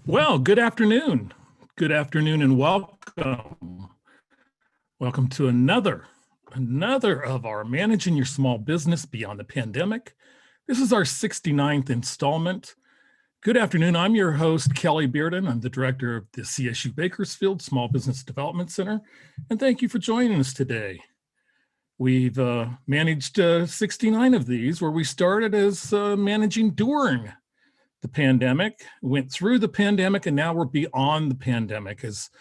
Well, good afternoon. Good afternoon and welcome. Welcome to another of our Managing Your Small Business Beyond the Pandemic. This is our 69th installment. Good afternoon. I'm your host, Kelly Bearden. I'm the director of the CSU Bakersfield Small Business Development Center, and thank you for joining us today. We've managed 69 of these where we started as managing during the pandemic, went through the pandemic, and now we're beyond the pandemic as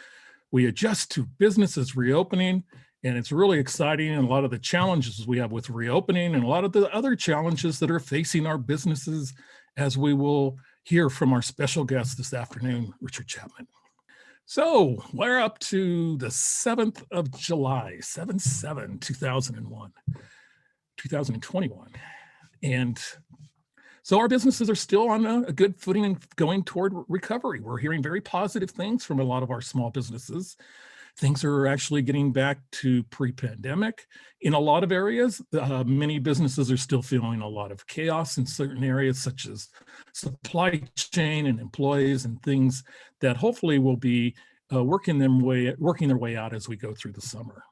we adjust to businesses reopening. And it's really exciting, and a lot of the challenges we have with reopening and a lot of the other challenges that are facing our businesses, as we will hear from our special guest this afternoon, Richard Chapman. So we're up to the 7th of July, 2021. And so our businesses are still on a good footing and going toward recovery. We're hearing very positive things from a lot of our small businesses. Things are actually getting back to pre-pandemic. In a lot of areas, many businesses are still feeling a lot of chaos in certain areas, such as supply chain and employees and things that hopefully will be working their way out as we go through the summer.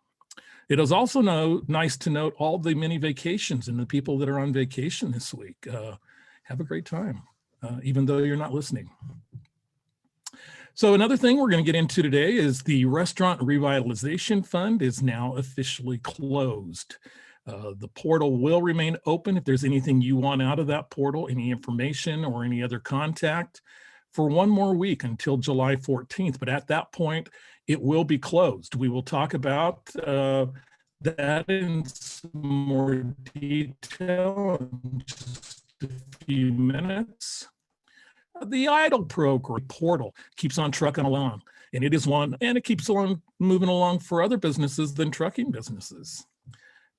It is also nice to note all the many vacations and the people that are on vacation this week. Have a great time, even though you're not listening. So another thing we're going to get into today is the Restaurant Revitalization Fund is now officially closed. The portal will remain open if there's anything you want out of that portal, any information or any other contact, for one more week until July 14th. But at that point, it will be closed. We will talk about that in some more detail in just a few minutes. The idle program portal keeps on trucking along, and it is one, and it keeps on moving along for other businesses than trucking businesses.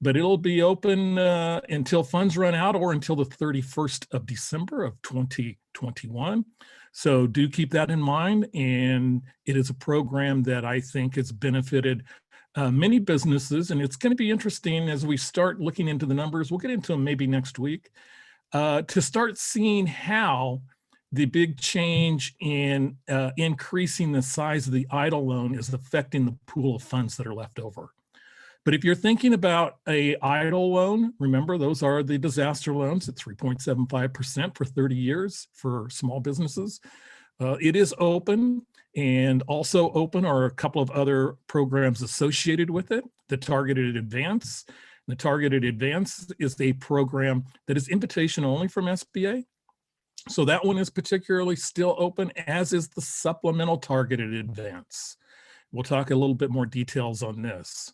But it'll be open until funds run out or until the 31st of December of 2021. So do keep that in mind. And it is a program that I think has benefited many businesses. And it's going to be interesting as we start looking into the numbers. We'll get into them maybe next week to start seeing how the big change in increasing the size of the idle loan is affecting the pool of funds that are left over. But if you're thinking about a idle loan, remember those are the disaster loans at 3.75% for 30 years for small businesses. It is open, and also open are a couple of other programs associated with it. The Targeted Advance. The Targeted Advance is a program that is invitation only from SBA. So that one is particularly still open, as is the Supplemental Targeted Advance. We'll talk a little bit more details on this.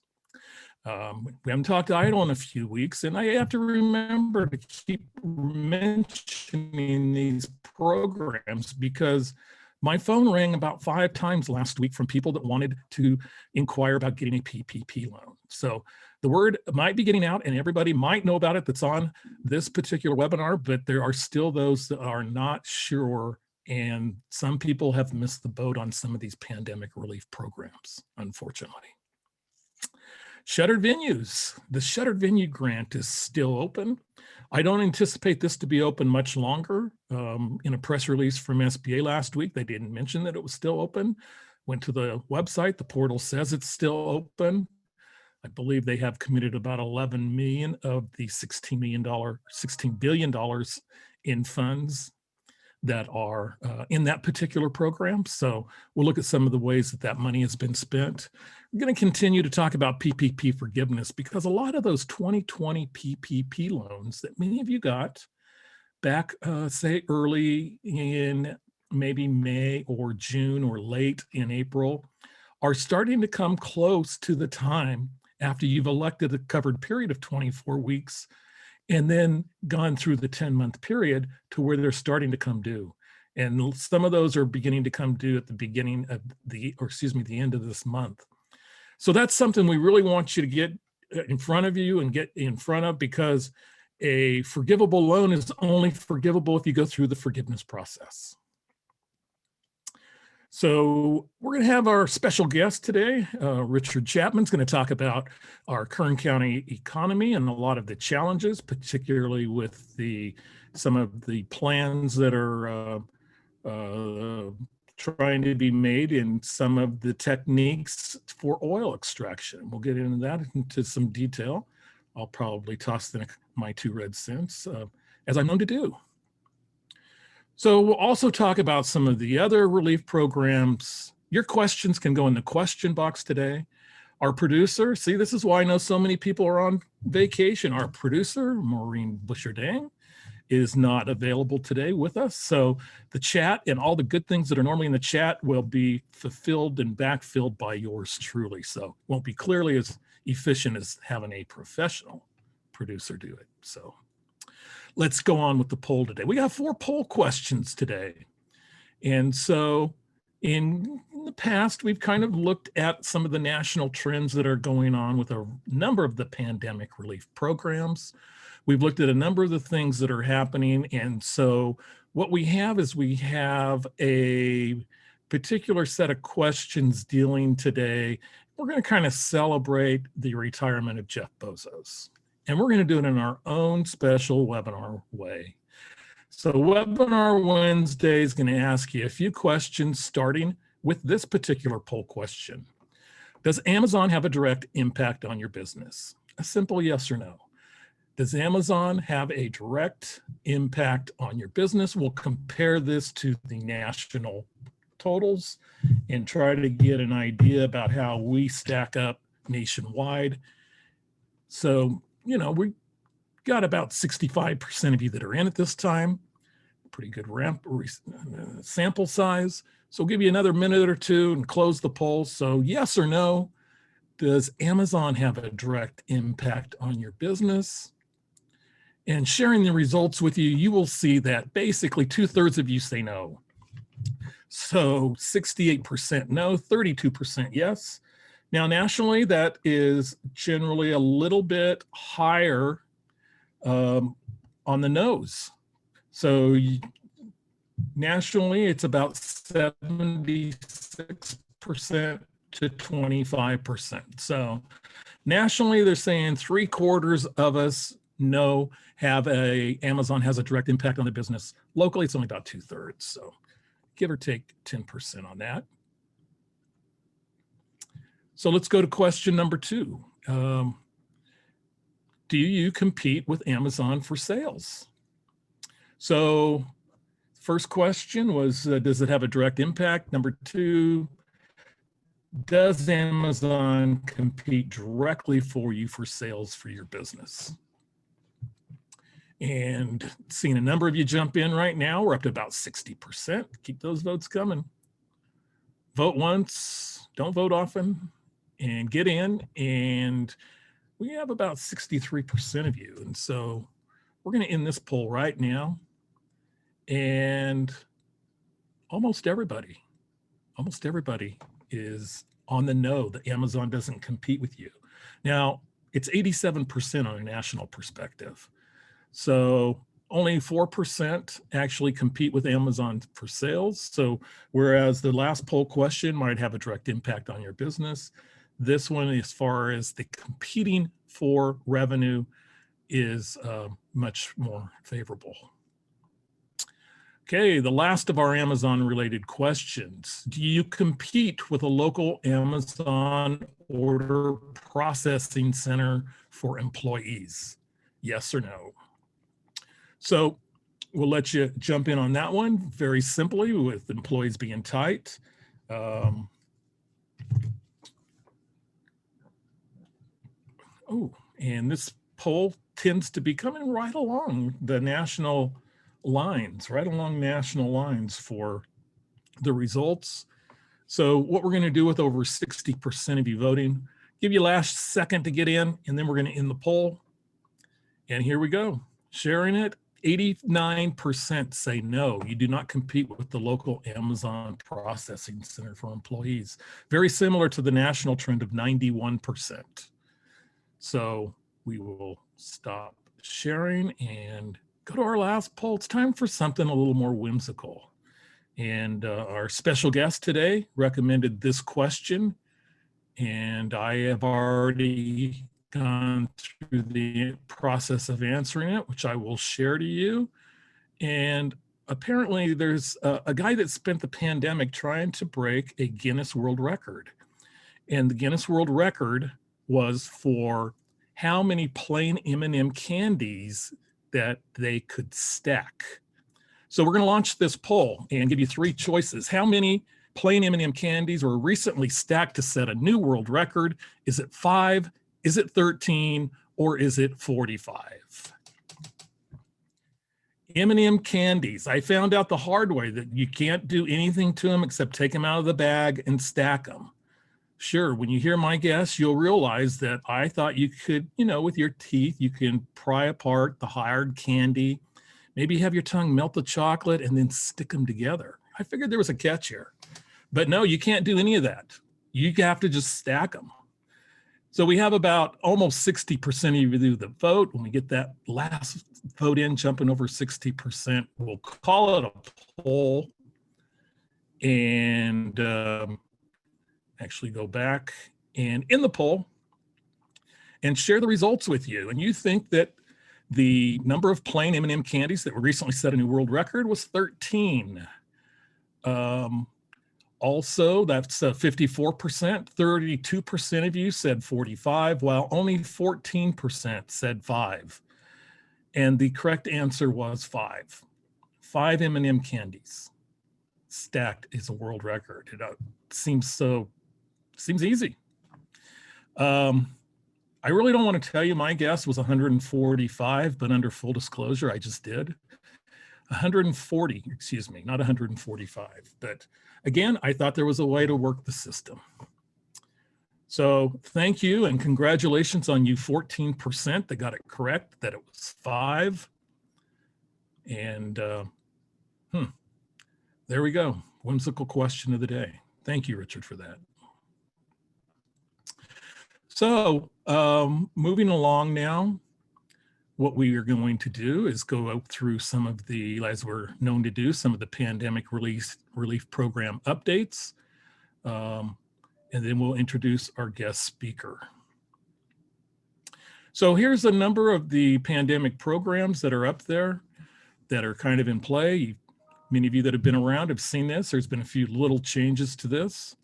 We haven't talked idle in a few weeks, and I have to remember to keep mentioning these programs because my phone rang about 5 times last week from people that wanted to inquire about getting a PPP loan. So the word might be getting out and everybody might know about it that's on this particular webinar, but there are still those that are not sure, and some people have missed the boat on some of these pandemic relief programs, unfortunately. Shuttered venues. The Shuttered Venue Grant is still open. I don't anticipate this to be open much longer. In a press release from SBA last week, they didn't mention that it was still open. Went to the website, the portal says it's still open. I believe they have committed about 11 million of the $16 billion in funds that are in that particular program. So we'll look at some of the ways that that money has been spent. We're going to continue to talk about PPP forgiveness because a lot of those 2020 PPP loans that many of you got back, say early in maybe May or June or late in April, are starting to come close to the time after you've elected a covered period of 24 weeks and then gone through the 10-month period to where they're starting to come due. And some of those are beginning to come due at the beginning of the end of this month. So that's something we really want you to get in front of you and get in front of, because a forgivable loan is only forgivable if you go through the forgiveness process. So we're going to have our special guest today. Richard Chapman's going to talk about our Kern County economy and a lot of the challenges, particularly with some of the plans that are trying to be made in some of the techniques for oil extraction. We'll get into that into some detail. I'll probably toss in my 2 red cents, as I'm known to do. So we'll also talk about some of the other relief programs. Your questions can go in the question box today. Our producer, see, this is why I know so many people are on vacation. Our producer, Maureen Busherdang, is not available today with us. So the chat and all the good things that are normally in the chat will be fulfilled and backfilled by yours truly. So won't be clearly as efficient as having a professional producer do it. So let's go on with the poll today. We got 4 poll questions today. And so in the past, we've kind of looked at some of the national trends that are going on with a number of the pandemic relief programs. We've looked at a number of the things that are happening. And so what we have is we have a particular set of questions dealing today. We're going to kind of celebrate the retirement of Jeff Bezos. And we're going to do it in our own special webinar way. So Webinar Wednesday is going to ask you a few questions starting with this particular poll question. Does Amazon have a direct impact on your business? A simple yes or no. Does Amazon have a direct impact on your business? We'll compare this to the national totals and try to get an idea about how we stack up nationwide. So, you know, we got about 65% of you that are in at this time. Pretty good sample size. So we'll give you another minute or 2 and close the poll. So yes or no, does Amazon have a direct impact on your business? And sharing the results with you, you will see that basically 2/3 of you say no. So 68% no, 32% yes. Now nationally, that is generally a little bit higher on the no's. So nationally, it's about 76% to 25%. So nationally, they're saying 3/4 of us no Amazon has a direct impact on the business. Locally, it's only about 2/3. So give or take 10% on that. So let's go to question number 2. Do you compete with Amazon for sales? So first question was, does it have a direct impact? Number 2, does Amazon compete directly for you for sales for your business? And seeing a number of you jump in right now, we're up to about 60%. Keep those votes coming. Vote once, don't vote often, and get in. And we have about 63% of you. And so we're going to end this poll right now. And almost everybody is on the no that Amazon doesn't compete with you. Now, it's 87% on a national perspective. So only 4% actually compete with Amazon for sales. So whereas the last poll question might have a direct impact on your business, this one, as far as the competing for revenue, is much more favorable. Okay, the last of our Amazon-related questions. Do you compete with a local Amazon order processing center for employees? Yes or no? So we'll let you jump in on that one very simply with employees being tight. And this poll tends to be coming right along the national lines, for the results. So what we're going to do with over 60% of you voting, give you last second to get in, and then we're going to end the poll. And here we go. Sharing it, 89% say no, you do not compete with the local Amazon processing center for employees. Very similar to the national trend of 91%. So we will stop sharing and go to our last poll. It's time for something a little more whimsical. And our special guest today recommended this question, and I have already gone through the process of answering it, which I will share to you. And apparently there's a guy that spent the pandemic trying to break a Guinness World Record. And the Guinness World Record was for how many plain M&M candies that they could stack. So we're going to launch this poll and give you 3 choices. How many plain M&M candies were recently stacked to set a new world record? Is it 5? Is it 13? Or is it 45? M&M candies. I found out the hard way that you can't do anything to them except take them out of the bag and stack them. Sure, when you hear my guess, you'll realize that I thought you could, with your teeth, you can pry apart the hard candy, maybe have your tongue melt the chocolate and then stick them together. I figured there was a catch here, but no, you can't do any of that. You have to just stack them. So we have about almost 60% of you do the vote. When we get that last vote in, jumping over 60%, we'll call it a poll and actually go back and in the poll and share the results with you. And you think that the number of plain M&M candies that were recently set a new world record was 13. Also, that's 54%. 32% of you said 45, while only 14% said 5. And the correct answer was 5. 5 M&M candies stacked is a world record. It seems easy. I really don't want to tell you my guess was 145, but under full disclosure, I just did. 140, excuse me, not 145. But again, I thought there was a way to work the system. So thank you and congratulations on you 14% that got it correct, that it was 5. And there we go. Whimsical question of the day. Thank you, Richard, for that. So moving along now, what we are going to do is go through some of the, as we're known to do, some of the pandemic relief program updates. And then we'll introduce our guest speaker. So here's a number of the pandemic programs that are up there that are kind of in play. Many of you that have been around have seen this. There's been a few little changes to this.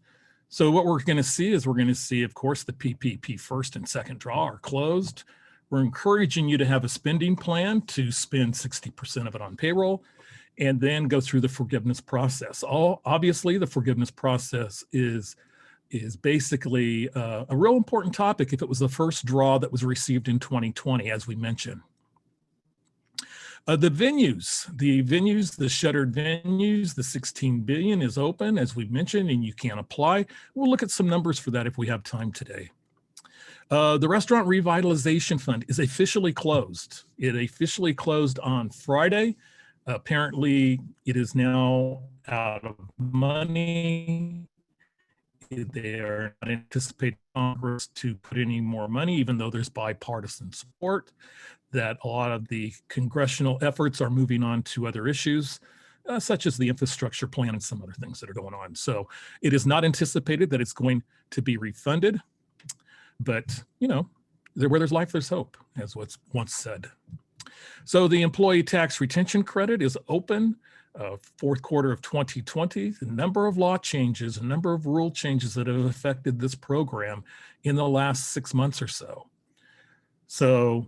So what we're going to see is of course, the PPP first and second draw are closed. We're encouraging you to have a spending plan to spend 60% of it on payroll and then go through the forgiveness process. Obviously, the forgiveness process is basically a real important topic if it was the first draw that was received in 2020, as we mentioned. The venues, the shuttered venues, the 16 billion is open, as we mentioned, and you can apply. We'll look at some numbers for that if we have time today. The Restaurant Revitalization Fund is officially closed. It officially closed on Friday. Apparently, it is now out of money. They are not anticipating Congress to put any more money, even though there's bipartisan support, that a lot of the congressional efforts are moving on to other issues, such as the infrastructure plan and some other things that are going on. So it is not anticipated that it's going to be refunded, but where there's life, there's hope, as what's once said. So the employee tax retention credit is open. Fourth quarter of 2020, the number of law changes, a number of rule changes that have affected this program in the last 6 months or so. So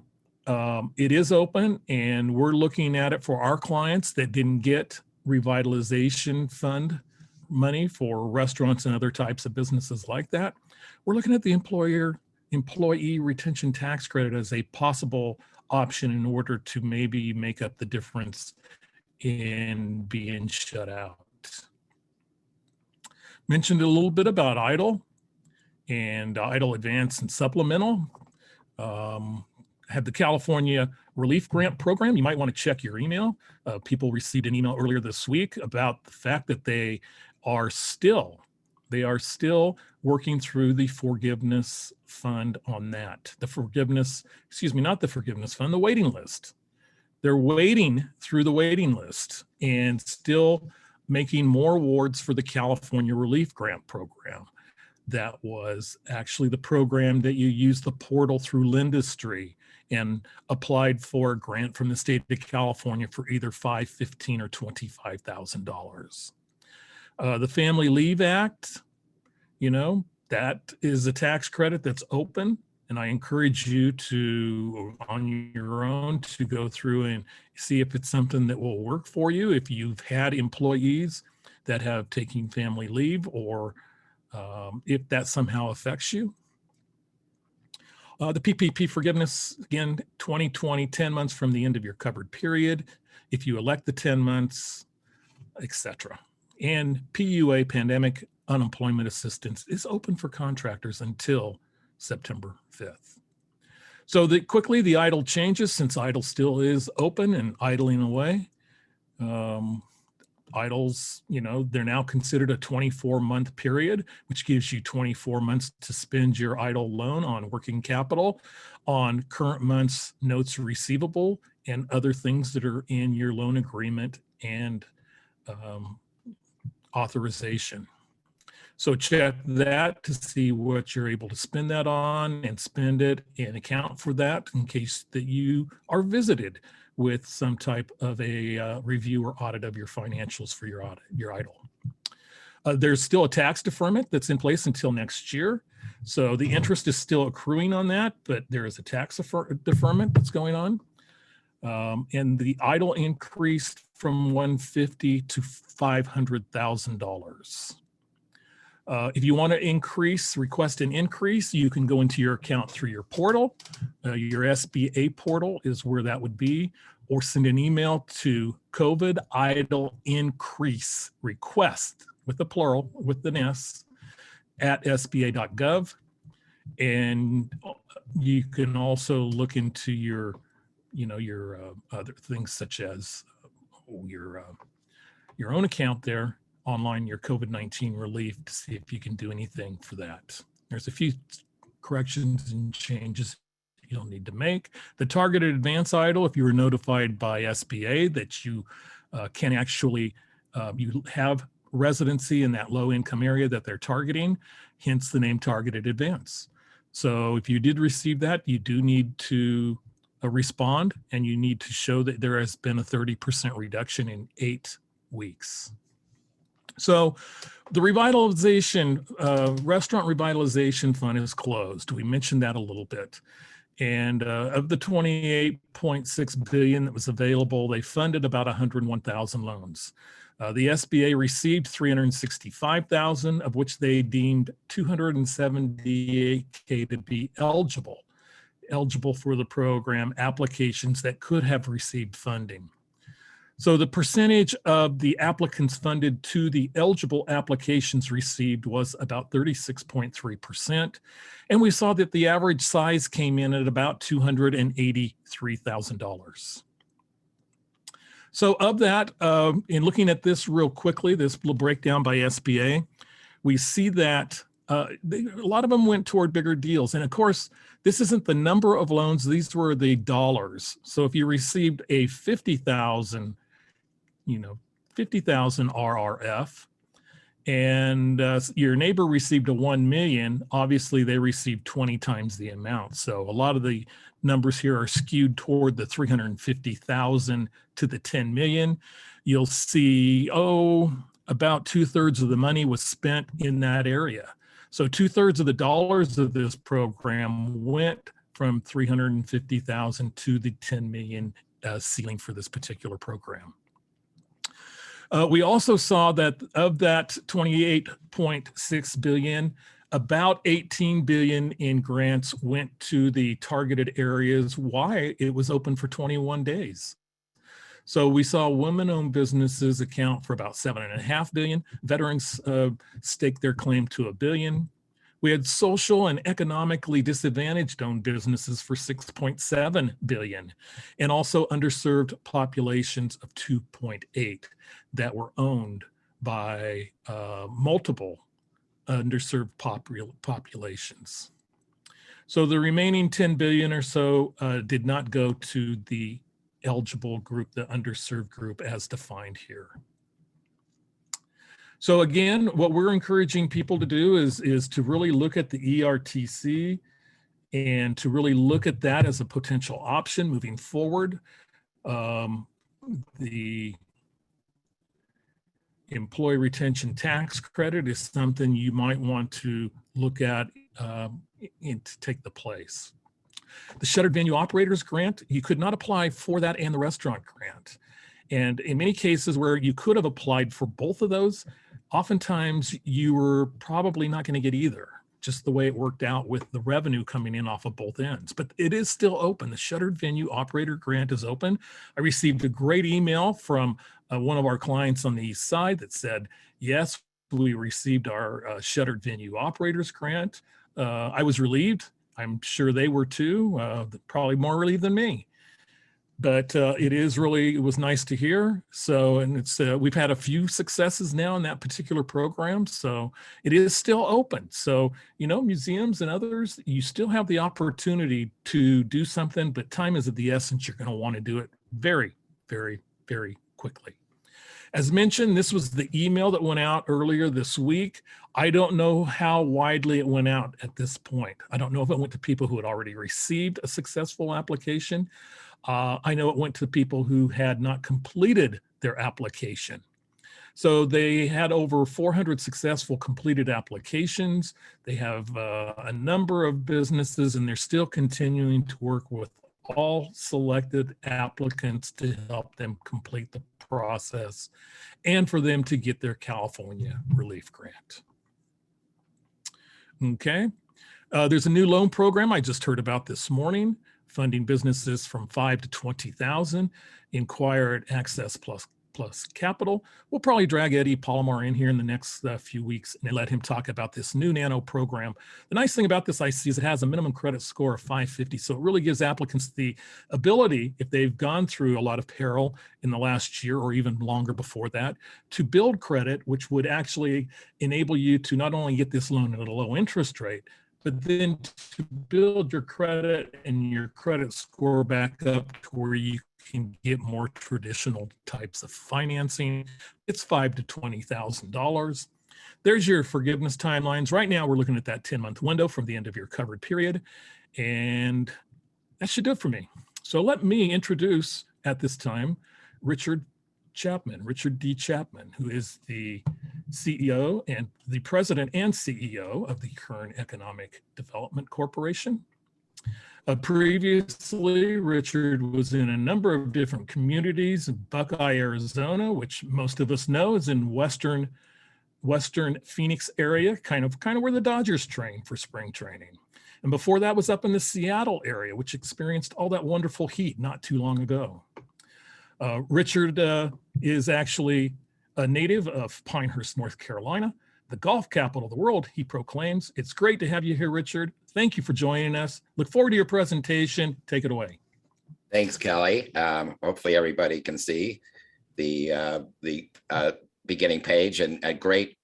it is open, and we're looking at it for our clients that didn't get revitalization fund money for restaurants and other types of businesses like that. We're looking at the employee retention tax credit as a possible option in order to maybe make up the difference in being shut out. Mentioned a little bit about EIDL and EIDL Advance and Supplemental. Have the California Relief Grant Program. You might want to check your email. People received an email earlier this week about the fact that they are still working through the forgiveness fund on that. The waiting list. They're waiting through the waiting list and still making more awards for the California Relief Grant Program. That was actually the program that you use the portal through Lindustry and applied for a grant from the state of California for either $5,000, $15,000, or $25,000. The Family Leave Act, that is a tax credit that's open. And I encourage you to, on your own, to go through and see if it's something that will work for you. If you've had employees that have taken family leave, or if that somehow affects you. The PPP forgiveness, again, 2020, 10 months from the end of your covered period. If you elect the 10 months, etc. And PUA, pandemic unemployment assistance, is open for contractors until September 5th. So quickly, the EIDL changes, since EIDL still is open and idling away. EIDLs, they're now considered a 24-month period, which gives you 24 months to spend your EIDL loan on working capital, on current month's notes receivable, and other things that are in your loan agreement and authorization. So check that to see what you're able to spend that on, and spend it and account for that in case that you are visited with some type of a review or audit of your financials for your EIDL. There's still a tax deferment that's in place until next year. So the interest is still accruing on that, but there is a tax deferment that's going on. And the EIDL increased from $150,000 to $500,000. If you want to request an increase, you can go into your account through your portal. Your SBA portal is where that would be, or send an email to COVID EIDL increase request, with the plural, with an S, at sba.gov. And you can also look into your, other things such as your own account there online, your COVID-19 relief, to see if you can do anything for that. There's a few corrections and changes you'll need to make. The targeted advance EIDL, if you were notified by SBA that you can actually, you have residency in that low income area that they're targeting, hence the name targeted advance. So if you did receive that, you do need to respond, and you need to show that there has been a 30% reduction in 8 weeks. So the revitalization, Restaurant Revitalization Fund is closed. We mentioned that a little bit. And of the $28.6 billion that was available, they funded about 101,000 loans. The SBA received 365,000, of which they deemed 278K to be eligible for the program applications that could have received funding. So the percentage of the applicants funded to the eligible applications received was about 36.3%. And we saw that the average size came in at about $283,000. So of that, in looking at this real quickly, this little breakdown by SBA, we see that a lot of them went toward bigger deals. And of course, this isn't the number of loans, these were the dollars. So if you received a 50,000 RRF, and your neighbor received a 1 million, obviously they received 20 times the amount. So a lot of the numbers here are skewed toward the 350,000 to the 10 million. You'll see, about 2/3 of the money was spent in that area. So 2/3 of the dollars of this program went from 350,000 to the 10 million ceiling for this particular program. We also saw that of that 28.6 billion, about 18 billion in grants went to the targeted areas. Why? It was open for 21 days. So we saw women-owned businesses account for about 7.5 billion. Veterans staked their claim to $1 billion. We had social and economically disadvantaged owned businesses for 6.7 billion, and also underserved populations of 2.8 that were owned by multiple underserved populations. So the remaining 10 billion or so did not go to the eligible group, the underserved group as defined here. So again, what we're encouraging people to do is to really look at the ERTC and to really look at that as a potential option moving forward. The employee retention tax credit is something you might want to look at and to take the place. The shuttered venue operators grant, you could not apply for that and the restaurant grant. And in many cases where you could have applied for both of those, oftentimes you were probably not going to get either, just the way it worked out with the revenue coming in off of both ends. But it is still open. The shuttered venue operator grant is open. I received a great email from one of our clients on the east side that said, yes, we received our shuttered venue operators grant. I was relieved. I'm sure they were too, probably more relieved than me. But it was nice to hear. So, and it's we've had a few successes now in that particular program. So it is still open. So, museums and others, you still have the opportunity to do something, but time is of the essence. You're going to want to do it very, very, very quickly. As mentioned, this was the email that went out earlier this week. I don't know how widely it went out at this point. I don't know if it went to people who had already received a successful application. I know it went to people who had not completed their application. So they had over 400 successful completed applications. They have a number of businesses, and they're still continuing to work with all selected applicants to help them complete the process and for them to get their California relief grant. Okay, there's a new loan program I just heard about this morning, funding businesses from 5 to 20,000. Inquire at Access Plus Capital. We'll probably drag Eddie Palomar in here in the next few weeks and let him talk about this new nano program. The nice thing about this I see is it has a minimum credit score of 550. So it really gives applicants the ability, if they've gone through a lot of peril in the last year or even longer before that, to build credit, which would actually enable you to not only get this loan at a low interest rate, but then to build your credit and your credit score back up to where you can get more traditional types of financing. It's $5,000 to $20,000. There's your forgiveness timelines. Right now, we're looking at that 10-month window from the end of your covered period. And that should do it for me. So let me introduce at this time, Richard D. Chapman, who is the CEO and the president and CEO of the Kern Economic Development Corporation. Previously, Richard was in a number of different communities in Buckeye, Arizona, which most of us know is in western Phoenix area, kind of where the Dodgers train for spring training. And before that was up in the Seattle area, which experienced all that wonderful heat not too long ago. Richard is actually a native of Pinehurst, North Carolina, the golf capital of the world, he proclaims. It's great to have you here, Richard. Thank you for joining us. Look forward to your presentation. Take it away. Thanks, Kelly. Hopefully everybody can see the beginning page, and a great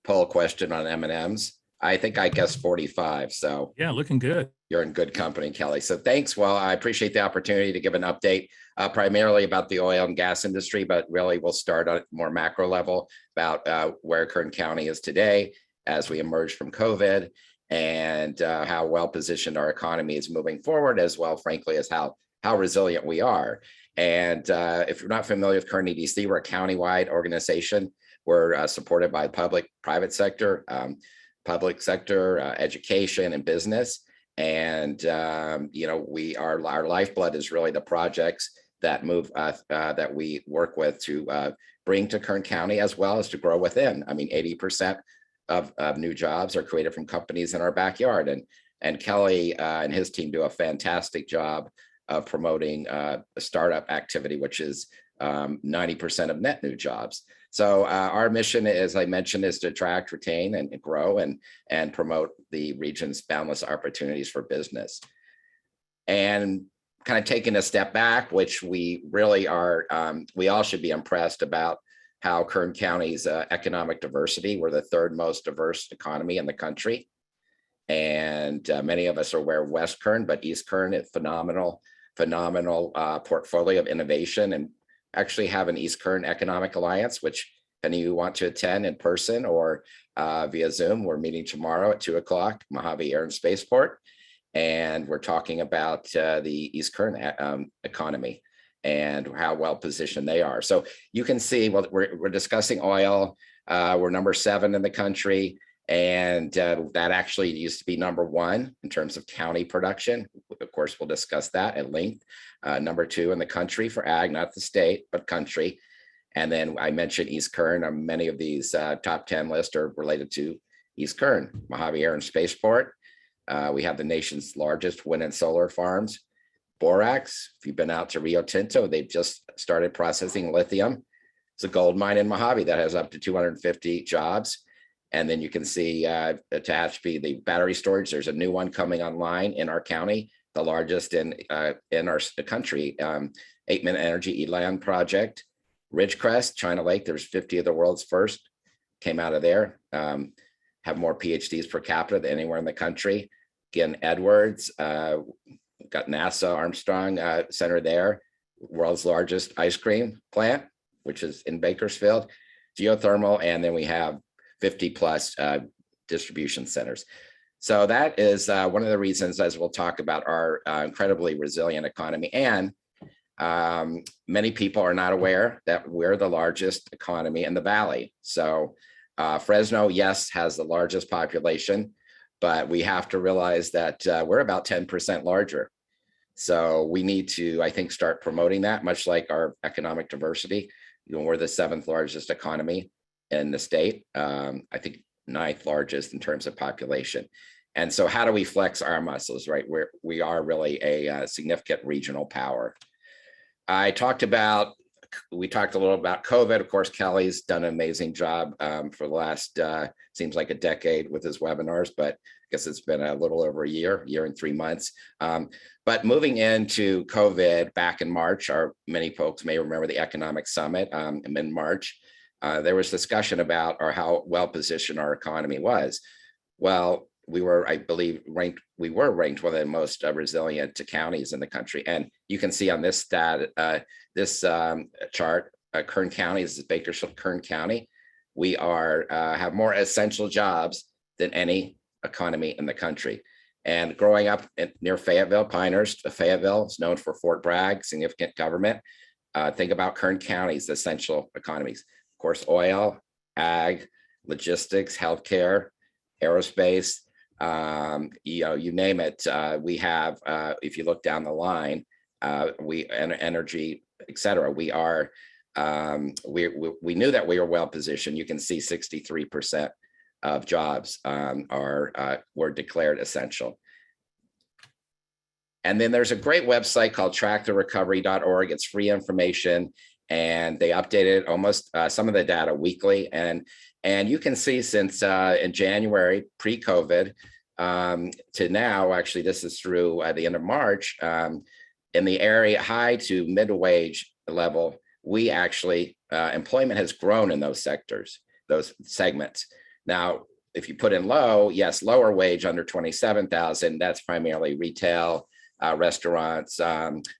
poll question on M&Ms. I think I guessed 45. So yeah, looking good. You're in good company, Kelly. So thanks. Well, I appreciate the opportunity to give an update primarily about the oil and gas industry, but really we'll start on a more macro level about where Kern County is today as we emerge from COVID, and how well positioned our economy is moving forward, as well, frankly, as how resilient we are. And if you're not familiar with Kern EDC, we're a countywide organization. We're supported by private sector, public sector, education, and business. And our lifeblood is really the projects that that we work with to bring to Kern County, as well as to grow within. I mean, 80% of new jobs are created from companies in our backyard, and Kelly and his team do a fantastic job of promoting startup activity, which is 90% of net new jobs. So our mission, as I mentioned, is to attract, retain, and grow and promote the region's boundless opportunities for business. And kind of taking a step back, which we really are, we all should be impressed about how Kern County's economic diversity. We're the third most diverse economy in the country. And many of us are aware of West Kern, but East Kern is phenomenal portfolio of innovation, and actually have an East Kern Economic Alliance, which if any of you want to attend in person or via Zoom, we're meeting tomorrow at 2 o'clock, Mojave Air and Spaceport. And we're talking about the East Kern economy and how well positioned they are. So you can see, well, we're discussing oil. We're number 7 in the country. And that actually used to be number 1 in terms of county production. Of course, we'll discuss that at length. Number 2 in the country for ag, not the state, but country. And then I mentioned East Kern. Many of these top 10 lists are related to East Kern, Mojave Air and Spaceport. We have the nation's largest wind and solar farms. Borax, if you've been out to Rio Tinto, they've just started processing lithium. It's a gold mine in Mojave that has up to 250 jobs. And then you can see attached be the battery storage. There's a new one coming online in our county, the largest in our country, 8-minute energy Elan project. Ridgecrest, China Lake, there's 50 of the world's first, came out of there, have more PhDs per capita than anywhere in the country. Again, Edwards, got NASA Armstrong Center there, world's largest ice cream plant, which is in Bakersfield, geothermal, and then we have 50 plus distribution centers. So that is one of the reasons, as we'll talk about, our incredibly resilient economy. And many people are not aware that we're the largest economy in the Valley. So Fresno, yes, has the largest population, but we have to realize that we're about 10% larger. So we need to, I think, start promoting that, much like our economic diversity. You know, we're the 7th largest economy in the state, I think 9th largest in terms of population. And so how do we flex our muscles, right? We are really a significant regional power. We talked a little about COVID. Of course, Kelly's done an amazing job for the last, seems like a decade with his webinars, but I guess it's been a little over a year and 3 months. But moving into COVID back in March, many folks may remember the Economic Summit in March. There was discussion about how well positioned our economy was. Well, we were, I believe, ranked one of the most resilient counties in the country. And you can see on this chart, Kern County, this is Bakersfield, Kern County. We have more essential jobs than any economy in the country. And growing up near Fayetteville, Pinehurst, Fayetteville is known for Fort Bragg, significant government. Think about Kern County's essential economies. Of course, oil, ag, logistics, healthcare, aerospace, you name it. We have, if you look down the line, energy, et cetera. We knew that we were well positioned. You can see 63% of jobs were declared essential. And then there's a great website called tracktherecovery.org. It's free information, and they updated almost some of the data weekly. And you can see since in January, pre-COVID, to now, actually, this is through the end of March, in the area high to mid-wage level, we actually, employment has grown in those sectors, those segments. Now, if you put in low, yes, lower wage under 27,000, that's primarily retail, restaurants,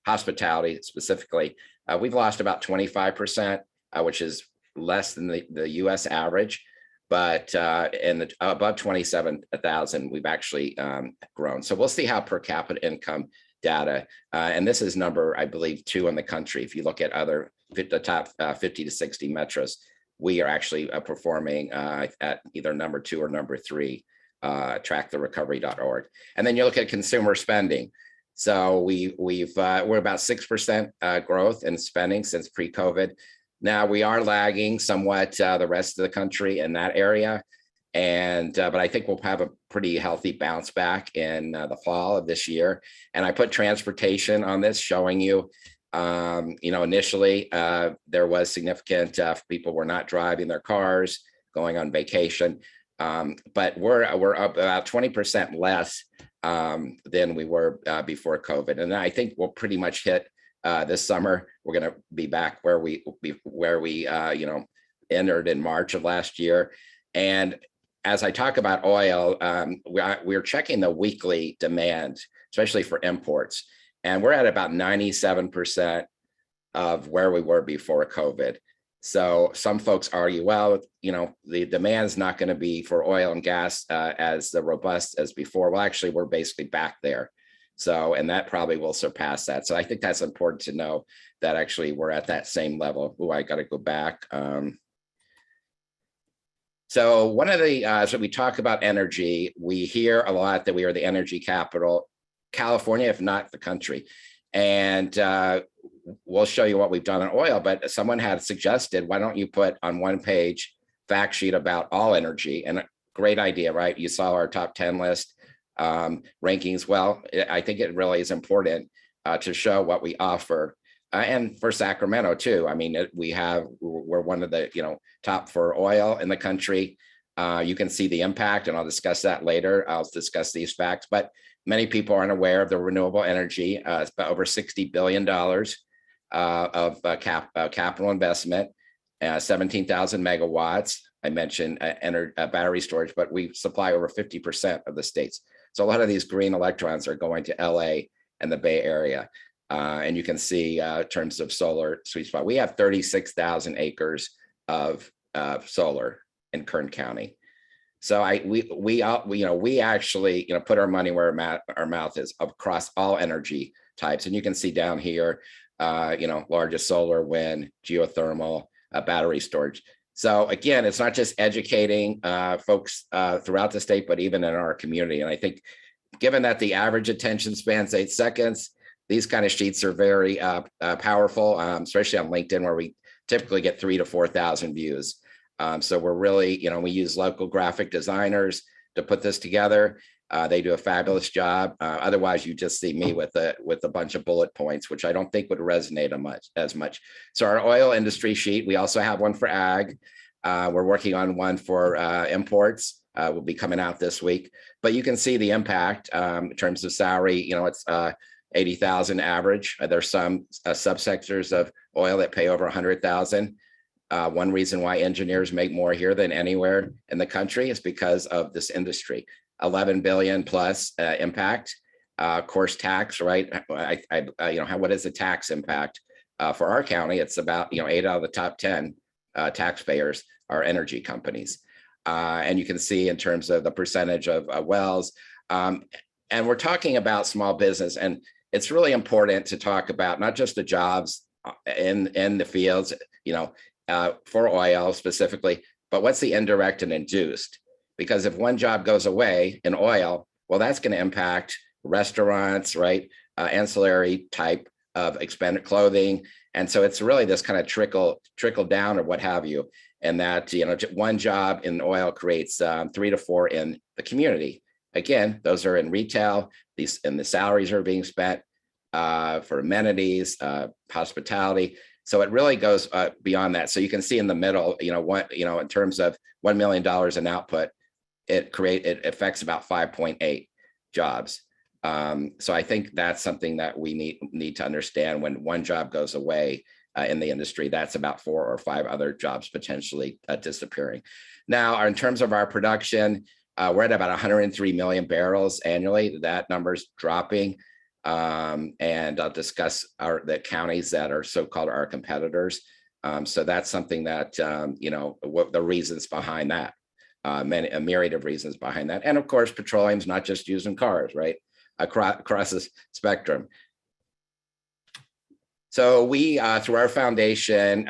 hospitality specifically. We've lost about 25%, which is less than the US average, but in the above 27,000, we've actually grown. So we'll see how per capita income data, and this is number, I believe, 2 in the country. If you look at the top 50 to 60 metros, we are actually performing at either number 2 or number 3, tracktherecovery.org. And then you look at consumer spending. So we're about 6% growth in spending since pre-COVID. Now we are lagging somewhat the rest of the country in that area, but I think we'll have a pretty healthy bounce back in the fall of this year. And I put transportation on this, showing you, initially there was significant people were not driving their cars, going on vacation, but we're up about 20% less than we were before COVID. And I think we'll pretty much hit this summer. We're going to be back where we entered in March of last year. And as I talk about oil, we're checking the weekly demand, especially for imports. And we're at about 97% of where we were before COVID. So some folks argue, well, the demand is not going to be for oil and gas as robust as before. Well, actually, we're basically back there. So, and that probably will surpass that. So I think that's important to know that actually we're at that same level. Oh, I got to go back. So one of the, so we talk about energy, we hear a lot that we are the energy capital, California, if not the country. And we'll show you what we've done on oil, but someone had suggested, why don't you put on one page fact sheet about all energy? And a great idea, right? You saw our top 10 list rankings. Well, I think it really is important to show what we offer. And for Sacramento too. I mean, we're one of the, top for oil in the country. You can see the impact, and I'll discuss that later. I'll discuss these facts, but many people aren't aware of the renewable energy. It's about over $60 billion of capital investment, 17,000 megawatts. I mentioned battery storage, but we supply over 50% of the states. So a lot of these green electrons are going to LA and the Bay Area. And you can see in terms of solar sweet spot, we have 36,000 acres of solar in Kern County. So we actually put our money where our mouth is across all energy types. And you can see down here, largest solar, wind, geothermal, battery storage. So again, it's not just educating folks throughout the state, but even in our community. And I think given that the average attention span's 8 seconds, these kind of sheets are very powerful, especially on LinkedIn, where we typically get 3,000 to 4,000 views. So we're really, we use local graphic designers to put this together. They do a fabulous job. Otherwise, you just see me with a bunch of bullet points, which I don't think would resonate as much. So our oil industry sheet, we also have one for ag. We're working on one for imports. Will be coming out this week. But you can see the impact in terms of salary. It's 80,000 average. There's some subsectors of oil that pay over 100,000. One reason why engineers make more here than anywhere in the country is because of this industry. 11 billion plus impact. Of course, tax, right? What is the tax impact for our county? It's about 8 out of the top 10 taxpayers are energy companies, and you can see in terms of the percentage of wells. And we're talking about small business, and it's really important to talk about not just the jobs in the fields, for oil specifically, but what's the indirect and induced? Because if one job goes away in oil, well, that's going to impact restaurants, right? Ancillary type of expended clothing. And so it's really this kind of trickle down or what have you. And that, one job in oil creates 3 to 4 in the community. Again, those are in retail, and the salaries are being spent for amenities, hospitality. So it really goes beyond that. So you can see in the middle, in terms of $1 million in output, it affects about 5.8 jobs. So I think that's something that we need to understand. When one job goes away in the industry, that's about 4 or 5 other jobs potentially disappearing. Now, in terms of our production, we're at about 103 million barrels annually. That number's dropping. And I'll discuss the counties that are so-called our competitors. So that's something that, what the reasons behind that, a myriad of reasons behind that. And of course, petroleum's not just used in cars, right? Across the spectrum. So we, through our foundation,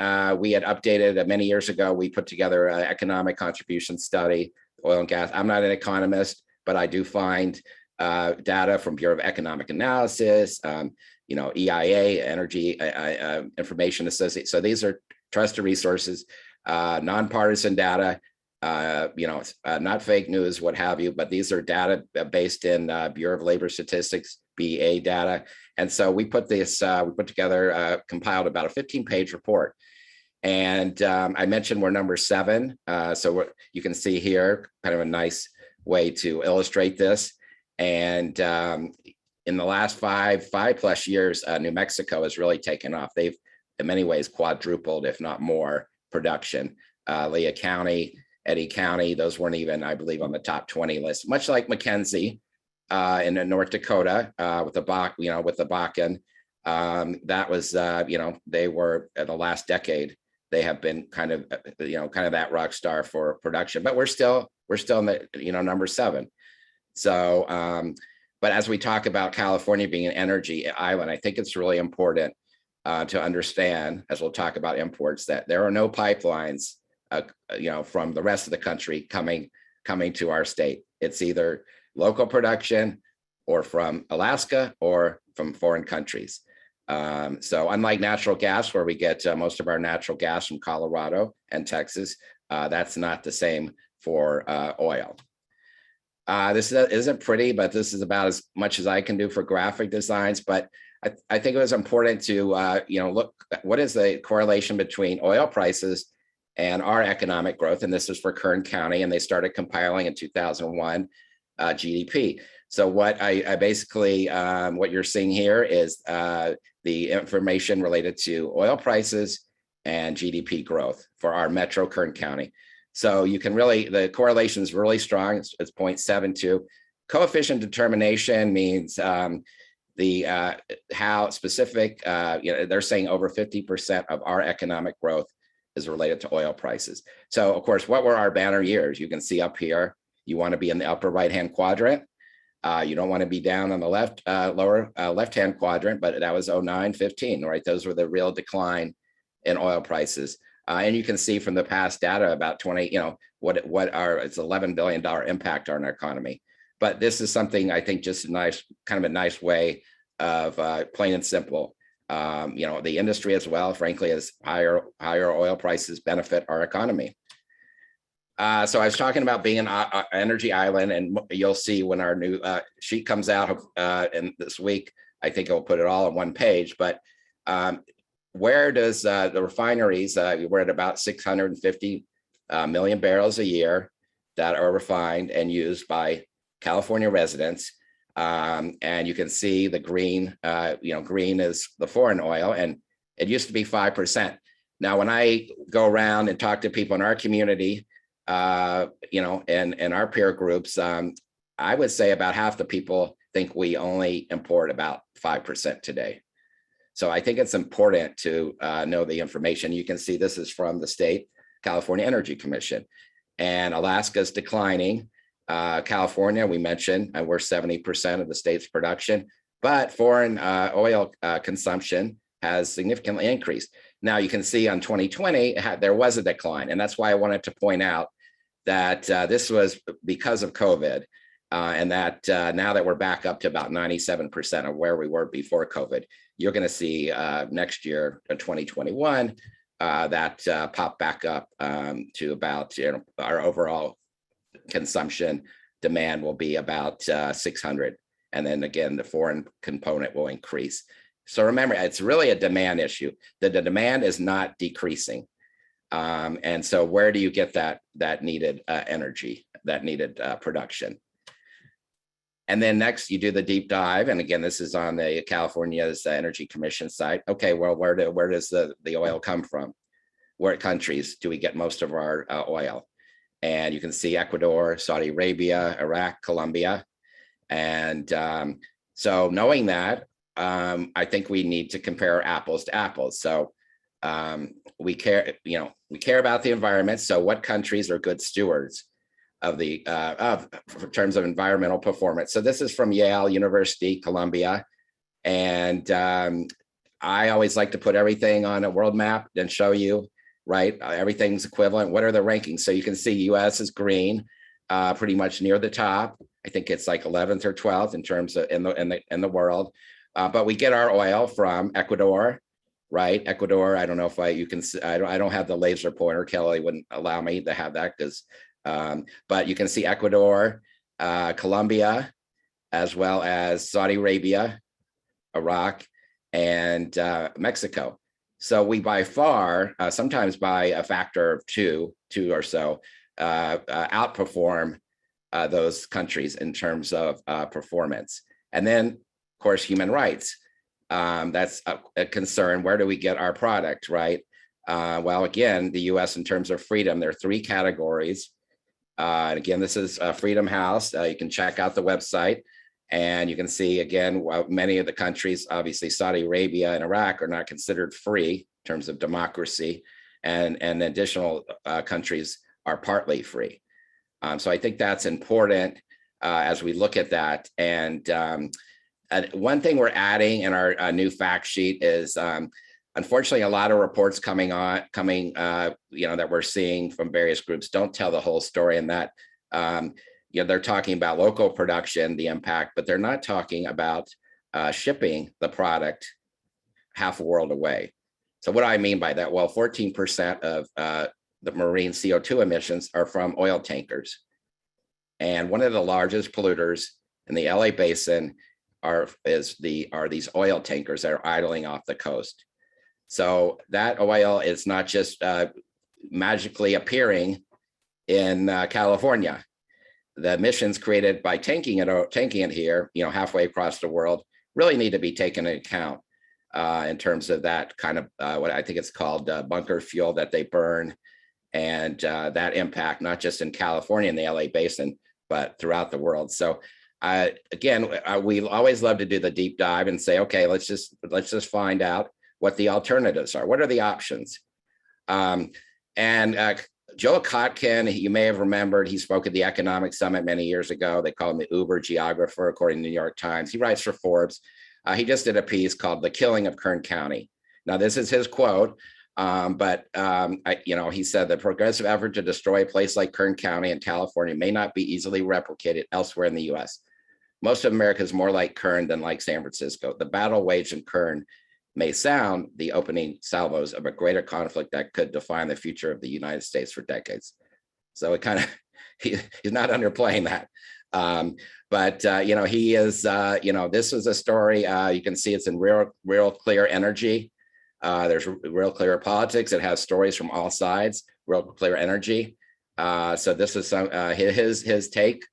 we had updated many years ago, we put together an economic contribution study, oil and gas. I'm not an economist, but I do find data from Bureau of Economic Analysis, EIA, Energy Information Associate. So these are trusted resources, nonpartisan data, not fake news, what have you, but these are data based in Bureau of Labor Statistics, BA data. And so we put together, compiled about a 15-page report. And I mentioned we're number 7. So you can see here kind of a nice way to illustrate this. And in the last five plus years, New Mexico has really taken off. They've in many ways quadrupled, if not more, production. Lea County, Eddy County, those weren't even, I believe, on the top 20 list, much like McKenzie in North Dakota with the Bakken. That was, they were in the last decade, they have been kind of that rock star for production, but we're still in the number 7. So but as we talk about California being an energy island, I think it's really important to understand, as we'll talk about imports, that there are no pipelines from the rest of the country coming to our state. It's either local production or from Alaska or from foreign countries. So unlike natural gas, where we get most of our natural gas from Colorado and Texas, that's not the same for oil. This isn't pretty, but this is about as much as I can do for graphic designs. But I think it was important to look at what is the correlation between oil prices and our economic growth. And this is for Kern County, and they started compiling in 2001 GDP. So what I basically, what you're seeing here is the information related to oil prices and GDP growth for our metro Kern County. So you can really, the correlation is really strong. It's 0.72. Coefficient determination means how specific, they're saying over 50% of our economic growth is related to oil prices. So of course, what were our banner years? You can see up here, you want to be in the upper right-hand quadrant. You don't want to be down on the lower left-hand quadrant, but that was 09, 15, right? Those were the real decline in oil prices. And you can see from the past data about 20, it's $11 billion impact on our economy. But this is something I think just kind of a nice way of plain and simple. The industry as well, frankly, as higher oil prices benefit our economy. So I was talking about being an energy island, and you'll see when our new sheet comes out and this week, I think I'll put it all on one page. But where does the refineries, we're at about 650 million barrels a year that are refined and used by California residents. And you can see the green, green is the foreign oil, and it used to be 5%. Now, when I go around and talk to people in our community, and our peer groups, I would say about half the people think we only import about 5% today. So I think it's important to know the information. You can see this is from the state California Energy Commission, and Alaska's declining. California, we mentioned, we're 70% of the state's production, but foreign oil consumption has significantly increased. Now you can see on 2020, there was a decline, and that's why I wanted to point out that this was because of COVID, and that now that we're back up to about 97% of where we were before COVID, you're going to see next year, 2021, that pop back up to about, our overall consumption demand will be about 600. And then again, the foreign component will increase. So remember, it's really a demand issue. The demand is not decreasing. And so where do you get that needed energy, that needed production? And then next you do the deep dive. And again, this is on the California's Energy Commission site. Okay, well, where does the oil come from? What countries do we get most of our oil? And you can see Ecuador, Saudi Arabia, Iraq, Colombia. And so knowing that, I think we need to compare apples to apples. So we care about the environment. So what countries are good stewards of in terms of environmental performance? So this is from Yale University, Columbia. And I always like to put everything on a world map and show you, right? Everything's equivalent. What are the rankings? So you can see US is green, pretty much near the top. I think it's like 11th or 12th in terms of in the world. But we get our oil from Ecuador, right? Ecuador, I don't know if you can see, I don't have the laser pointer. Kelly wouldn't allow me to have that because, but you can see Ecuador, Colombia, as well as Saudi Arabia, Iraq, and Mexico. So we by far, sometimes by a factor of two or so, outperform those countries in terms of performance. And then, of course, human rights. That's a concern. Where do we get our product, right? Well, again, the US in terms of freedom, there are 3 categories. And again, this is Freedom House. You can check out the website. And you can see, again, many of the countries, obviously Saudi Arabia and Iraq, are not considered free in terms of democracy. and additional countries are partly free. So I think that's important as we look at that. And one thing we're adding in our new fact sheet is, unfortunately, a lot of reports coming that we're seeing from various groups don't tell the whole story, and that they're talking about local production, the impact, but they're not talking about shipping the product half a world away. So what do I mean by that? Well, 14% of the marine CO2 emissions are from oil tankers. And one of the largest polluters in the LA basin are these oil tankers that are idling off the coast. So that oil is not just magically appearing in California. The emissions created by tanking it here, halfway across the world, really need to be taken into account in terms of that kind of what I think it's called bunker fuel that they burn, and that impact not just in California and the LA basin, but throughout the world. So again, we always love to do the deep dive and say, okay, let's just find out what the alternatives are. What are the options? Joe Kotkin, you may have remembered, he spoke at the Economic Summit many years ago. They call him the Uber geographer, according to the New York Times. He writes for Forbes. He just did a piece called "The Killing of Kern County." Now, this is his quote, but he said the progressive effort to destroy a place like Kern County in California may not be easily replicated elsewhere in the U.S. Most of America is more like Kern than like San Francisco. The battle waged in Kern may sound the opening salvos of a greater conflict that could define the future of the United States for decades. So it kind of, he's not underplaying that. He is, this is a story, you can see it's in real clear energy. There's real clear politics. It has stories from all sides, real clear energy. So this is his take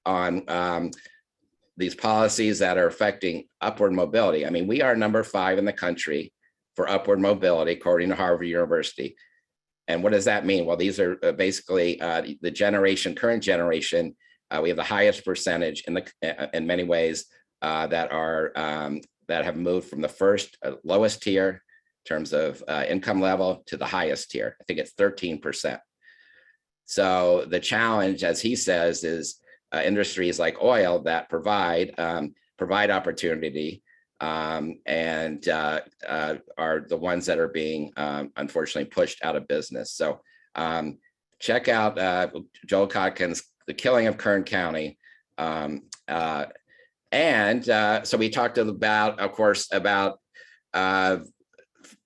on these policies that are affecting upward mobility. I mean, we are number 5 in the country for upward mobility, according to Harvard University. And what does that mean? Well, these are basically the current generation. We have the highest percentage in many ways that have moved from the first lowest tier in terms of income level to the highest tier. I think it's 13%. So the challenge, as he says, is industries like oil that provide opportunity and are the ones that are being unfortunately pushed out of business. So check out Joel Kotkin's "The Killing of Kern County." So we talked about, of course, about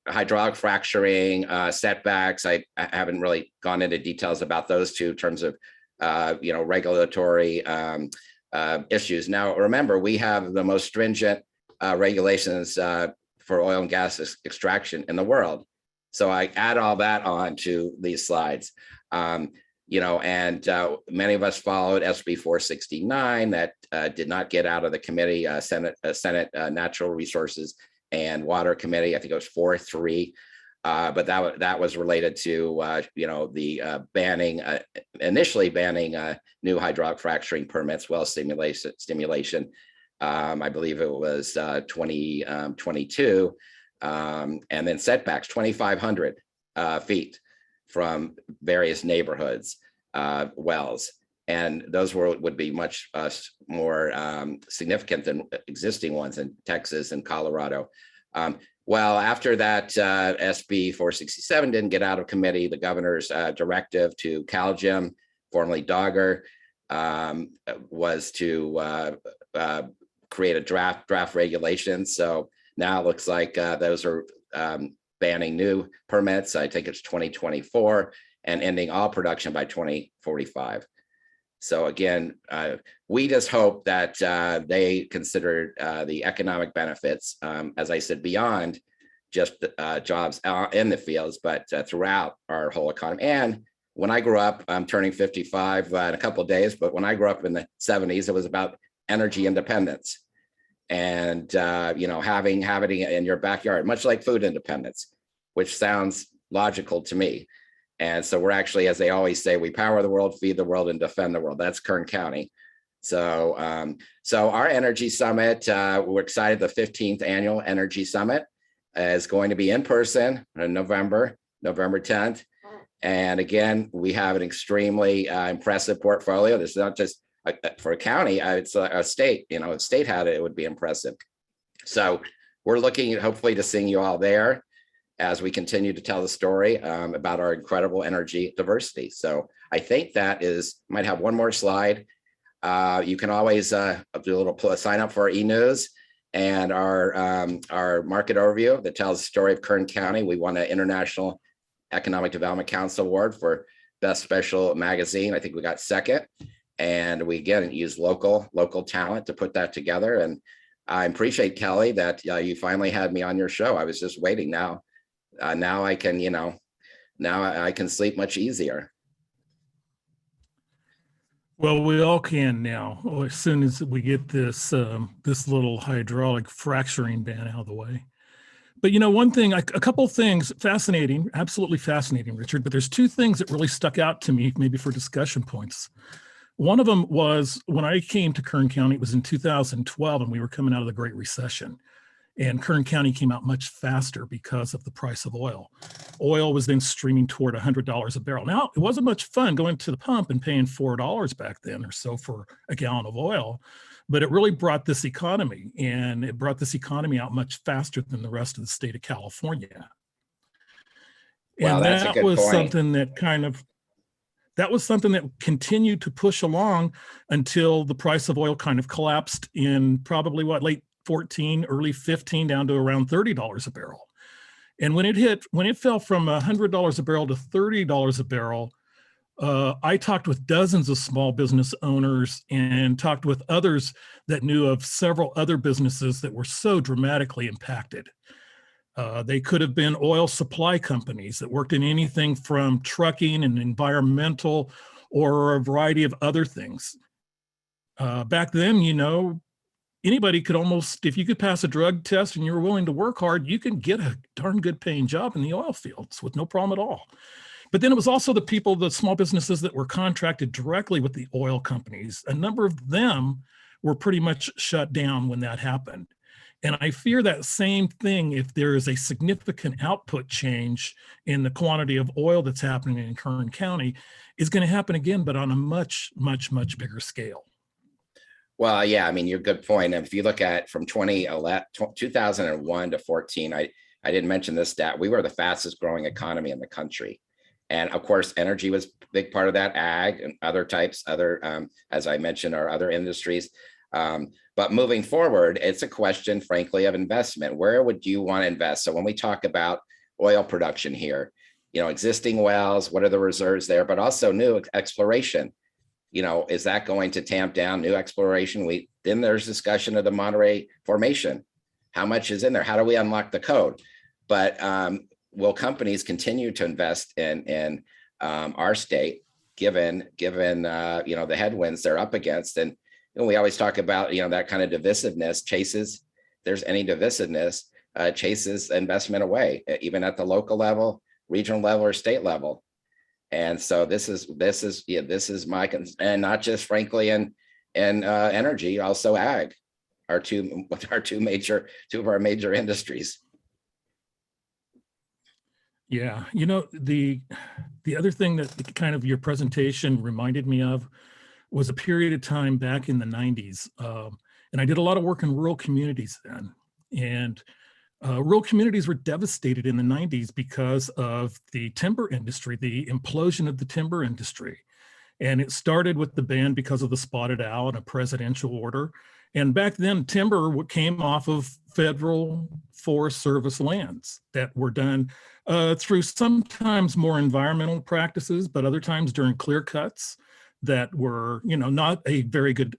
hydraulic fracturing, setbacks. I haven't really gone into details about those two in terms of regulatory issues. Now, remember, we have the most stringent regulations for oil and gas extraction in the world. So I add all that on to these slides. Many of us followed SB 469 that did not get out of the committee, Senate Natural Resources and Water Committee. I think it was 4-3. But that was related to the initially banning new hydraulic fracturing permits, well stimulation. I believe it was 2022, and then setbacks 2,500 feet from various neighborhoods, wells, and those would be much more significant than existing ones in Texas and Colorado. Well, after that, SB 467 didn't get out of committee. The governor's directive to CalGEM, formerly Dogger, was to create a draft regulation. So now it looks like those are banning new permits. I think it's 2024 and ending all production by 2045. So again, we just hope that they consider the economic benefits, as I said, beyond just jobs in the fields, but throughout our whole economy. And when I grew up, I'm turning 55 in a couple of days, but when I grew up in the 70s, it was about energy independence and having it in your backyard, much like food independence, which sounds logical to me. And so we're actually, as they always say, we power the world, feed the world, and defend the world. That's Kern County. So our Energy Summit, we're excited. The 15th Annual Energy Summit is going to be in person in November November 10th. And again, we have an extremely impressive portfolio. This is not just for a county, it's a state. If a state had it, it would be impressive. So we're looking hopefully to seeing you all there as we continue to tell the story about our incredible energy diversity. So I think that might have one more slide. You can always do a little sign up for our e-news and our market overview that tells the story of Kern County. We won an International Economic Development Council Award for Best Special Magazine. I think we got second. And we again use local talent to put that together. And I appreciate, Kelly, that you finally had me on your show. I was just waiting. Now I can, now I can sleep much easier. Well, we all can now, as soon as we get this this little hydraulic fracturing ban out of the way. But one thing, a couple of things, fascinating, absolutely fascinating, Richard, but there's two things that really stuck out to me, maybe for discussion points. One of them was when I came to Kern County, it was in 2012, and we were coming out of the Great Recession. And Kern County came out much faster because of the price of oil. Oil was then streaming toward $100 a barrel. Now, it wasn't much fun going to the pump and paying $4 back then or so for a gallon of oil, but it really brought this economy, and it brought this economy out much faster than the rest of the state of California. Wow, and that's a good was point. something that was something that continued to push along until the price of oil kind of collapsed in probably late 14, early 15, down to around $30 a barrel. And when it fell from $100 a barrel to $30 a barrel, I talked with dozens of small business owners and talked with others that knew of several other businesses that were so dramatically impacted. They could have been oil supply companies that worked in anything from trucking and environmental or a variety of other things. Back then, anybody could almost, if you could pass a drug test and you were willing to work hard, you can get a darn good paying job in the oil fields with no problem at all. But then it was also the small businesses that were contracted directly with the oil companies. A number of them were pretty much shut down when that happened. And I fear that same thing if there is a significant output change in the quantity of oil that's happening in Kern County is going to happen again, but on a much, much, much bigger scale. Well, yeah, I mean, you're a good point. And if you look at from 2001 to 14, I didn't mention this stat, we were the fastest growing economy in the country. And of course, energy was a big part of that, ag and other types, as I mentioned, our other industries. But moving forward, it's a question, frankly, of investment. Where would you want to invest? So when we talk about oil production here, existing wells, what are the reserves there, but also new exploration. Is that going to tamp down new exploration? Then there's discussion of the Monterey Formation. How much is in there? How do we unlock the code? But will companies continue to invest in our state, given the headwinds they're up against? And we always talk about that kind of divisiveness chases. There's any divisiveness chases investment away, even at the local level, regional level, or state level. And so this is my concern, and not just frankly in energy, also ag, two of our major industries. Yeah, the other thing that kind of your presentation reminded me of was a period of time back in the 90s. And I did a lot of work in rural communities then. And rural communities were devastated in the 90s because of the timber industry, the implosion of the timber industry. And it started with the ban because of the spotted owl and a presidential order. And back then, timber came off of federal Forest Service lands that were done through sometimes more environmental practices, but other times during clear cuts that were, not a very good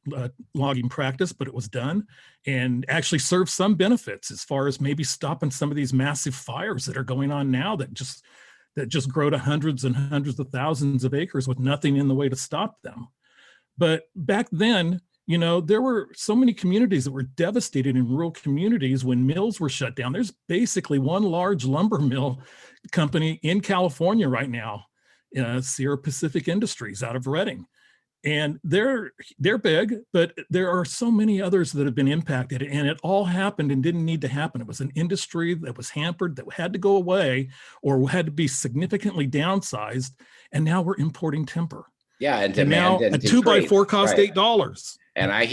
logging practice, but it was done and actually served some benefits as far as maybe stopping some of these massive fires that are going on now that just grow to hundreds and hundreds of thousands of acres with nothing in the way to stop them. But back then, there were so many communities that were devastated in rural communities when mills were shut down. There's basically one large lumber mill company in California right now, Sierra Pacific Industries out of Redding. And they're big, but there are so many others that have been impacted, and it all happened and didn't need to happen. It was an industry that was hampered, that had to go away or had to be significantly downsized. And now we're importing timber. Yeah, and And demand now a didn't 2x4 decrease. cost Right. $8. And I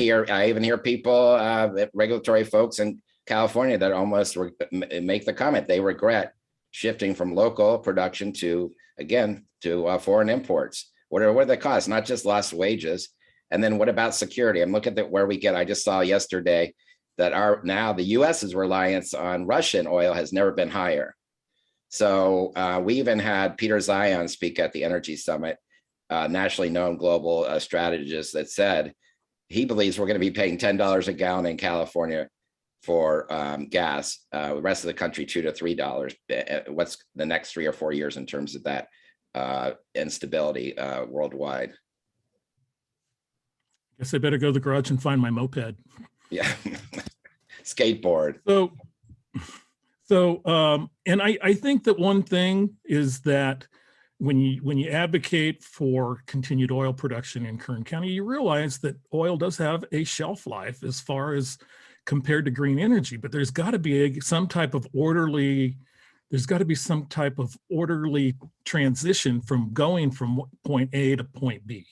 even hear people, regulatory folks in California that almost make the comment they regret shifting from local production to, again, to foreign imports. What are the costs? Not just lost wages. And then what about security? I'm looking at where we get, I just saw yesterday that now the US's reliance on Russian oil has never been higher. So we even had Peter Zion speak at the Energy Summit, nationally known global strategist, that said he believes we're going to be paying $10 a gallon in California for gas, the rest of the country $2 to $3. What's the next 3 or 4 years in terms of that instability worldwide? Guess I better go to the garage and find my moped. Yeah. Skateboard. And I think that one thing is that when you advocate for continued oil production in Kern County, you realize that oil does have a shelf life as far as compared to green energy, but there's got to be some type of orderly transition from going from point A to point B.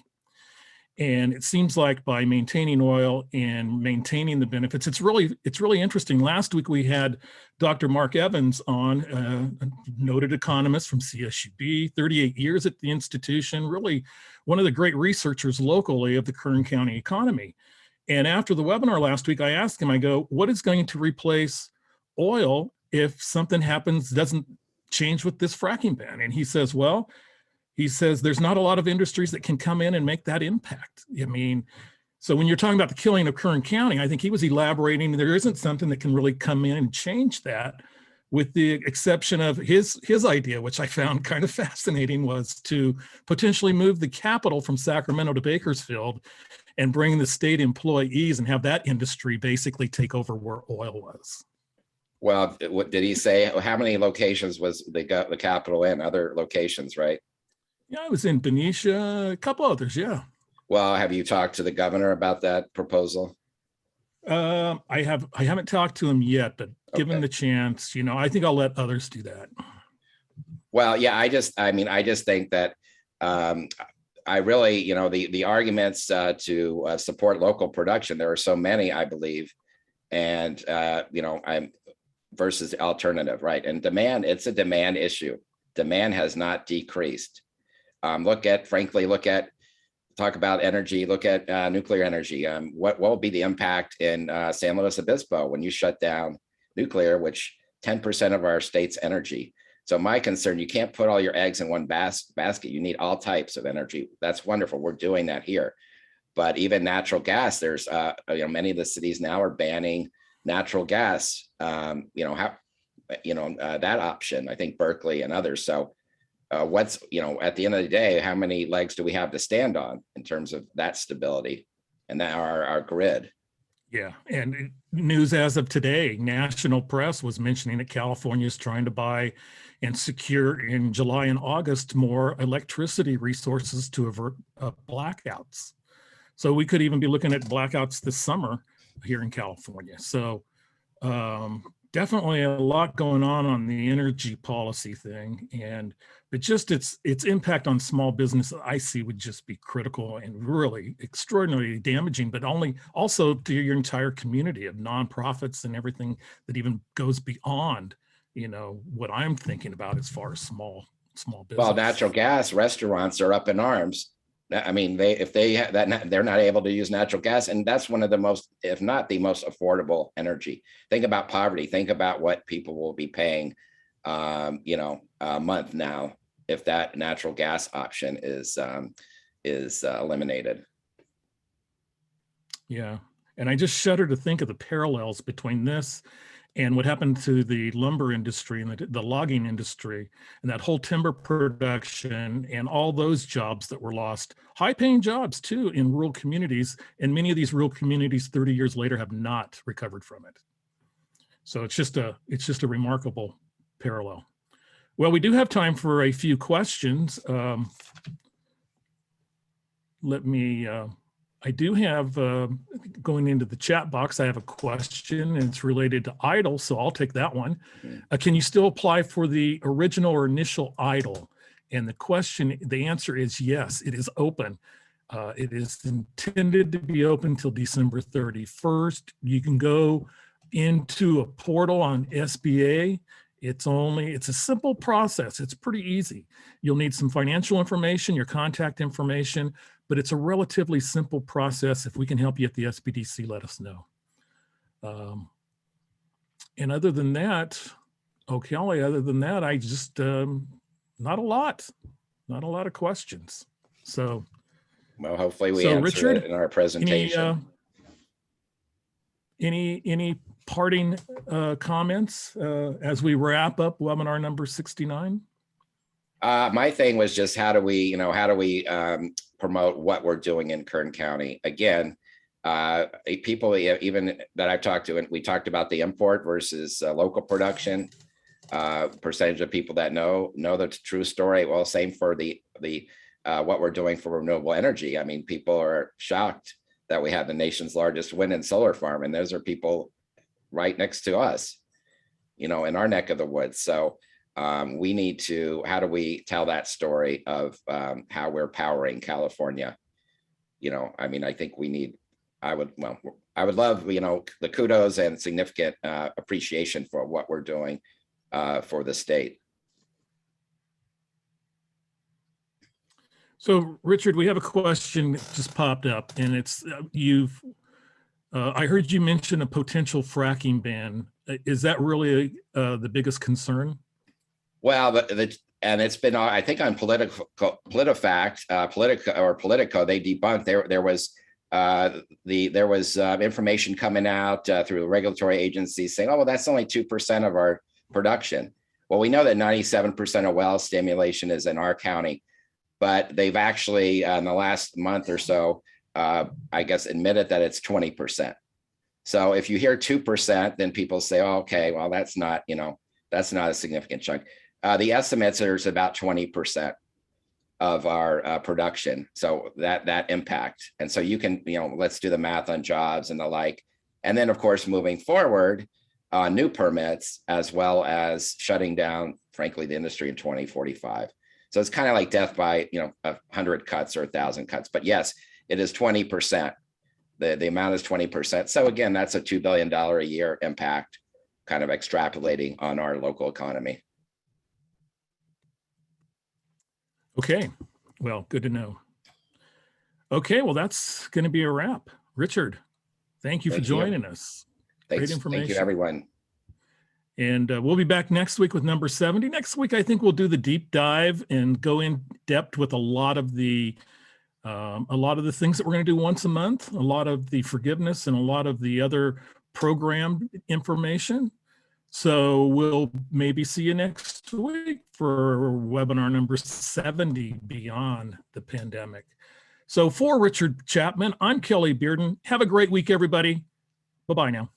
And it seems like by maintaining oil and maintaining the benefits, it's really interesting. Last week we had Dr. Mark Evans on, a noted economist from CSUB, 38 years at the institution, really one of the great researchers locally of the Kern County economy. And after the webinar last week, I asked him, I go, what is going to replace oil if something doesn't change with this fracking ban? And he says, well, there's not a lot of industries that can come in and make that impact. I mean, so when you're talking about the killing of Kern County, I think he was elaborating, there isn't something that can really come in and change that, with the exception of his idea, which I found kind of fascinating, was to potentially move the capital from Sacramento to Bakersfield and bring the state employees and have that industry basically take over where oil was. Well, what did he say? How many locations was the capital in? Other locations, right? Yeah, I was in Benicia, a couple others, yeah. Well, have you talked to the governor about that proposal? I haven't talked to him yet, but given the chance, I think I'll let others do that. Well, yeah, I just think that I really, the arguments to support local production, there are so many, I believe, and I'm versus alternative, right? And demand, it's a demand issue. Demand has not decreased. Talk about energy, look at nuclear energy. What will be the impact in San Luis Obispo when you shut down nuclear, which 10% of our state's energy? So my concern, you can't put all your eggs in one basket. You need all types of energy. That's wonderful. We're doing that here. But even natural gas, there's, many of the cities now are banning natural gas, that option, I think Berkeley and others. So at the end of the day, how many legs do we have to stand on in terms of that stability and that our grid? Yeah, and news as of today, national press was mentioning that California is trying to buy and secure in July and August more electricity resources to avert blackouts. So we could even be looking at blackouts this summer here in California. So definitely a lot going on the energy policy thing, but just its impact on small business, I see, would just be critical and really extraordinarily damaging, but also to your entire community of nonprofits and everything that even goes beyond, what I'm thinking about as far as small business. Well, natural gas restaurants are up in arms. I mean, they're not able to use natural gas, and that's one of the most, if not the most affordable energy. Think about poverty. Think about what people will be paying, a month now if that natural gas option is eliminated. Yeah, and I just shudder to think of the parallels between this and what happened to the lumber industry and the logging industry and that whole timber production and all those jobs that were lost, high-paying jobs too in rural communities. And many of these rural communities 30 years later have not recovered from it. So it's just a remarkable parallel. Well, we do have time for a few questions. let me, I do have, going into the chat box, I have a question and it's related to EIDL, so I'll take that one. Can you still apply for the original or initial EIDL? And the answer is yes, it is open. It is intended to be open till December 31st. You can go into a portal on SBA. It's a simple process. It's pretty easy. You'll need some financial information, your contact information, but it's a relatively simple process. If we can help you at the SBDC, let us know. And other than that, Kelly, other than that, I just, not a lot of questions. So, well, hopefully we answer Richard, it in our presentation. Any parting comments as we wrap up webinar number 69? My thing was just how do we promote what we're doing in Kern County? Again, people even that I've talked to, and we talked about the import versus local production. Percentage of people that know the true story. Well, same for the what we're doing for renewable energy. I mean, people are shocked that we have the nation's largest wind and solar farm, and those are people right next to us, in our neck of the woods. So we need to, how do we tell that story of how we're powering California? I mean, I think we need, I would love, the kudos and significant appreciation for what we're doing for the state. So Richard, we have a question that just popped up, and it's I heard you mention a potential fracking ban. Is that really the biggest concern? Well, and it's been, I think on Politico, they debunked there was information coming out through the regulatory agencies saying, oh, well, that's only 2% of our production. Well, we know that 97% of well stimulation is in our county, but they've actually in the last month or so, I guess, admitted that it's 20%. So if you hear 2%, then people say, oh, okay, well, that's not a significant chunk. The estimates are about 20% of our production. So that impact. And so you can, let's do the math on jobs and the like. And then of course, moving forward, new permits, as well as shutting down, frankly, the industry in 2045. So it's kind of like death by, 100 cuts or 1,000 cuts. But yes, it is 20%. The amount is 20%. So again, that's a $2 billion a year impact, kind of extrapolating on our local economy. Okay, well, good to know. Okay, well, that's going to be a wrap. Richard, thank you for joining us. Thanks. Great information. Thank you, everyone. And we'll be back next week with number 70. Next week, I think we'll do the deep dive and go in depth with a lot of the things that we're going to do once a month, a lot of the forgiveness and a lot of the other program information. So we'll maybe see you next week for webinar number 70, Beyond the Pandemic. So for Richard Chapman, I'm Kelly Bearden. Have a great week, everybody. Bye-bye now.